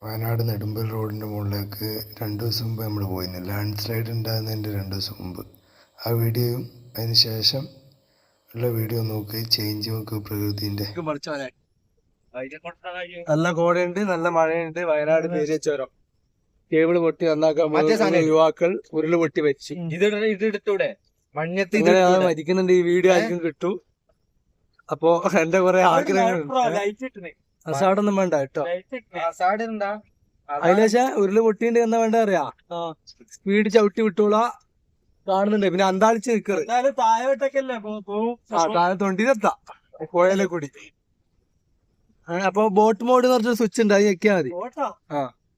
വയനാട് നെടുമ്പൽ റോഡിൻ്റെ മുകളിലേക്ക് 2 ദിവസം മുമ്പ് നമ്മൾ പോയിരുന്നു. ലാൻഡ് സ്ലൈഡ് ഉണ്ടാകുന്നതിൻ്റെ 2 ദിവസം മുമ്പ്. ആ വീഡിയോയും അതിന് ശേഷം ഉള്ള വീഡിയോ നോക്കി ചേഞ്ച് നോക്കുക പ്രകൃതിൻ്റെ. നല്ല കോടയുണ്ട്, നല്ല മഴയുണ്ട്. വയനാട് പേര് ചുരം കേബിള് പൊട്ടി നന്നാക്കാൻ യുവാക്കൾ ഉരുള് പൊട്ടി വെച്ച് ഇതെടുത്തൂടെ മഞ്ഞത്തി മരിക്കുന്നുണ്ട്. ഈ വീഡിയോ ആർക്കും കിട്ടൂ. അപ്പൊ എന്റെ കുറെ ആഗ്രഹങ്ങളുണ്ട്. അസാടൊന്നും വേണ്ട കേട്ടോ. അതിലേശ ഉരുള് പൊട്ടിണ്ട് എന്നാ വേണ്ട അറിയാ. സ്പീഡ് ചവിട്ടി വിട്ടോളാ കാണുന്നുണ്ട്. പിന്നെ അന്താളിച്ച് നിൽക്കറ് താഴെ തൊണ്ടിയിലെത്താം പുഴയിലെ കൂടി. അപ്പൊ ബോട്ട് മോഡ് എന്ന് പറഞ്ഞ സ്വിച്ച് ഉണ്ട്, അത് ഞെക്കിയാ മതി.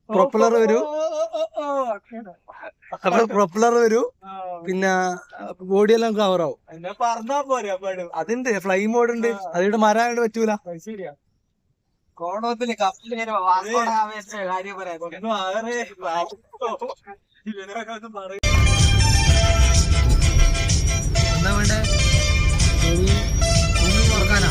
പ്രൊപ്പലർ വരൂ. അപ്പൊ പ്രൊപ്പലർ വരൂ, പിന്നെ ബോഡിയെല്ലാം കവർ ആവും. അതുണ്ട്, ഫ്ലൈ മോഡ് ഉണ്ട്. അതിവിടെ മരാണ്ട് പറ്റൂല. കോണത്തില് കപ്പില് കാര്യം എന്താ വേണ്ടേ? തുറക്കാനാ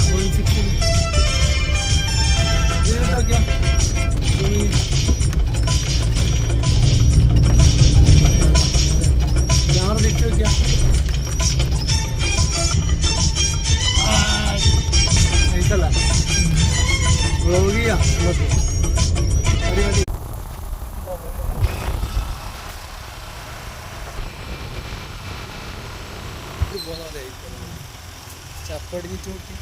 ചപ്പടിഞ്ഞിട്ട് നോക്കി.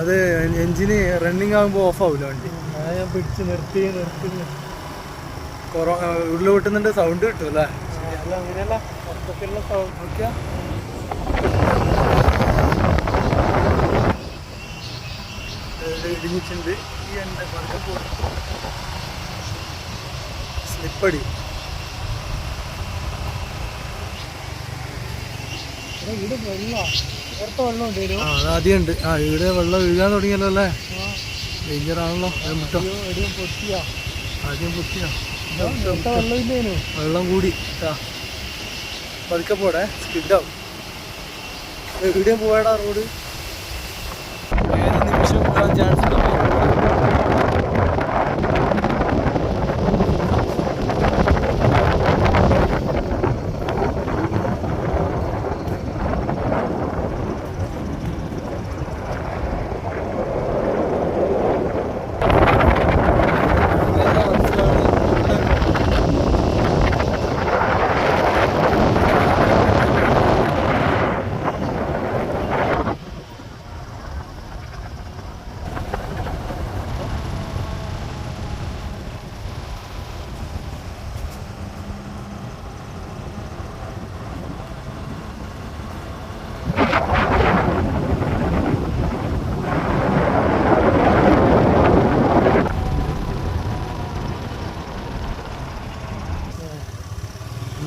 അത് എഞ്ചിന് റണ്ണിങ് ആകുമ്പോ ഓഫ് ആവൂല വണ്ടി. ഞാൻ പിടിച്ച് നിർത്തി ഉരുള് പൊട്ടുന്നുണ്ട്, സൗണ്ട് കിട്ടും അല്ലേ? അങ്ങനെയല്ല, മൊത്തത്തിലുള്ള സൗണ്ട് നോക്കിയാ ഇടിഞ്ഞിട്ടുണ്ട്. ഈ എന്റെ സ്ലിപ്പടി ആദ്യം ഉണ്ട്. ഇവിടെ വെള്ളം വീഴാൻ തുടങ്ങിയല്ലോ അല്ലേ? ഡേഞ്ചറാണല്ലോ. ആദ്യം പൊട്ടിയാ വെള്ളം കൂടി പതുക്കെ പോടെ, സ്കിഡാവും. എവിടെയും പോയടാ റോഡ്. ഏത് നിമിഷം പോകാൻ ചാൻസ് ഉണ്ട്.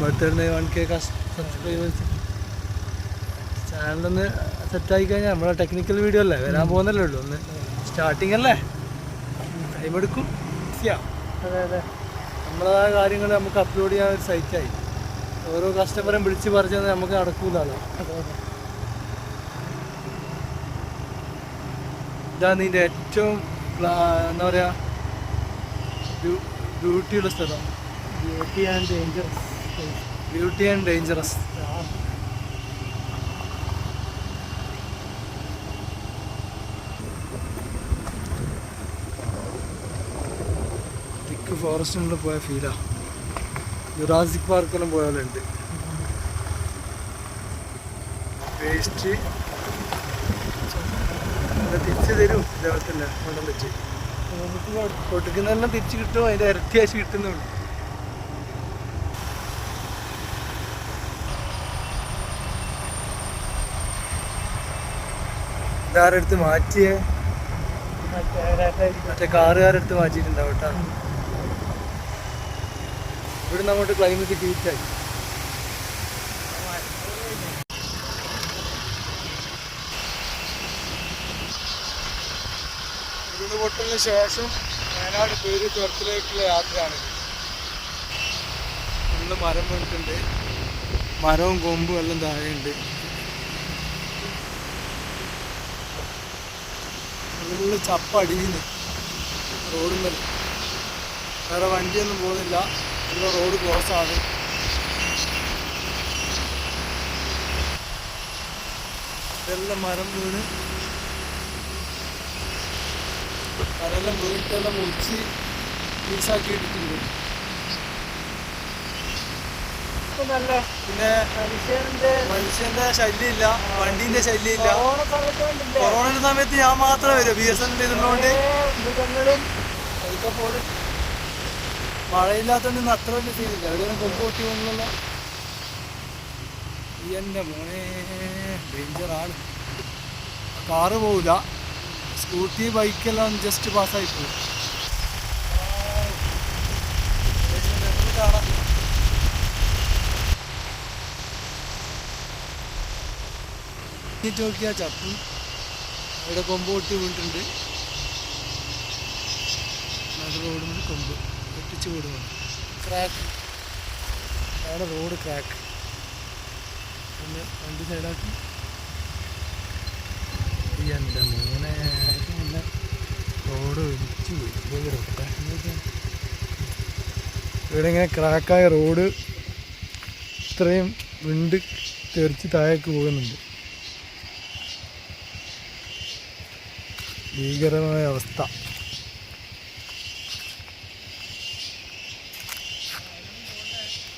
Birthday 1K subscribers. ചാനലൊന്ന് സെറ്റായി കഴിഞ്ഞാൽ നമ്മളെ ടെക്നിക്കൽ വീഡിയോ അല്ലേ വരാൻ പോകുന്നല്ലേ ഉള്ളൂ. ഒന്ന് സ്റ്റാർട്ടിങ് അല്ലേ, ടൈം എടുക്കും. അതെ, നമ്മളതായ കാര്യങ്ങൾ നമുക്ക് അപ്ലോഡ് ചെയ്യാൻ ഒരു സൈറ്റായി. ഓരോ കസ്റ്റമറും വിളിച്ച് പറഞ്ഞാൽ നമുക്ക് നടക്കൂലല്ലോ. ഇതാണ് ഇതിൻ്റെ ഏറ്റവും എന്താ പറയുക ബ്യൂട്ടിയുള്ള സ്ഥലം. Beauty and dangerous. തിക്ക് ഫോറസ്റ്റിനുള്ളിൽ പോയ ഫീലാ. ജുറാസിക് പാർക്കെല്ലാം പോയാലുണ്ട്. വേസ്റ്റ് തിരിച്ച് തരും ഇതേപോലെ വെള്ളം വെച്ച് കൊടുക്കുന്നതെല്ലാം തിരിച്ച് കിട്ടും. അതിൻ്റെ ഇരട്ടി ആശി കിട്ടുന്നുണ്ട്. ഇതാരെടുത്ത് മാറ്റിയേ? മറ്റേ കാറുകാരെടുത്ത് മാറ്റിയിട്ടുണ്ടാവും കേട്ടോ. ഇവിടുന്ന് അങ്ങോട്ട് ക്ലൈമറ്റ് ഹീറ്റായി. ഉരുളുപൊട്ടലിന് ശേഷം വയനാട് പേര് ചുരത്തിലേക്കുള്ള യാത്രയാണ്. ഫുള്ള് മരം വീണിട്ടുണ്ട്, മരവും കൊമ്പും എല്ലാം താഴെയുണ്ട്. ഫുള്ള് ചപ്പടിയുന്നു റോഡും വരെ. വേറെ വണ്ടിയൊന്നും പോകുന്നില്ല, ഫുള്ള് റോഡ് ക്ലോസാണ്. ഇതെല്ലാം മരം വീണ്, മരെല്ലാം വീട്ടിലെല്ലാം മുറിച്ച് പീസാക്കി ഇട്ടിട്ടുണ്ട്. പിന്നെ മനുഷ്യന്റെ ശല്യമില്ല, വണ്ടീന്റെ ശല്യമില്ല. കൊറോണയുടെ സമയത്ത് ഞാൻ മാത്രമേ വരും, BSNL ഇരുന്നോണ്ട്. മഴയില്ലാത്തോണ്ട് അത്ര വലിയ സീനില്ല. എവിടെയും കൊമ്പ് പൊട്ടി പോകുന്നല്ലോ. എന്റെ മോനെ ഡേഞ്ചറാണ്. കാറ് പോവില്ല, സ്കൂട്ടി ബൈക്കെല്ലാം ജസ്റ്റ് പാസ്സായി പോകും. കാണാം. നോക്കിയാ ചപ്പ് അവിടെ കൊമ്പ് പൊട്ടി വീണിട്ടുണ്ട്. അത് റോഡ് മുന്നിൽ കൊമ്പ് പൊട്ടിച്ച് വിടുന്നുണ്ട്. ക്രാക്ക് അവിടെ റോഡ് ക്രാക്ക്. പിന്നെ വണ്ടി സൈഡാക്കി. എൻ്റെ മോനെ റോഡ് ഒലിച്ചു പോയി. ഇവിടെ ഇങ്ങനെ ക്രാക്കായ റോഡ് ഇത്രയും വിണ്ട് തെറിച്ച് താഴേക്ക് പോകുന്നുണ്ട്. ഭീകരമായ അവസ്ഥ.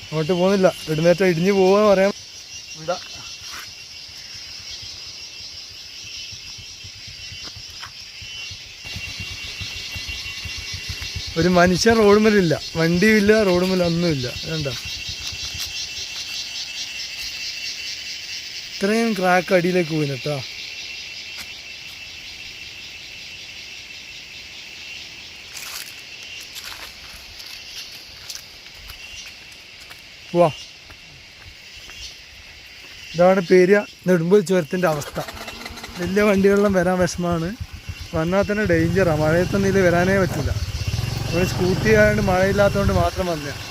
അങ്ങോട്ട് പോകുന്നില്ല, ഇടുന്നേറ്റ ഇടിഞ്ഞു പോവാന്ന് പറയാം. ഇവിടെ ഒരു മനുഷ്യൻ റോഡുമേലില്ല, വണ്ടിയുമില്ല, റോഡുമേൽ ഒന്നുമില്ല. വേണ്ട, ഇത്രയും ക്രാക്ക് അടിയിലേക്ക് പോയിന് കേട്ടോ. പോവാ. ഇതാണ് പേരിയ നെടുമ്പൽ ചുരത്തിൻ്റെ അവസ്ഥ. വലിയ വണ്ടികളെല്ലാം വരാൻ വിഷമമാണ്, വന്നാൽ തന്നെ ഡേഞ്ചറാണ്. മഴയത്തൊന്നും ഇതിൽ വരാനേ പറ്റില്ല. ഇവിടെ സ്കൂട്ടി ആയതുകൊണ്ട് മഴയില്ലാത്തതുകൊണ്ട് മാത്രം വന്നതാണ്.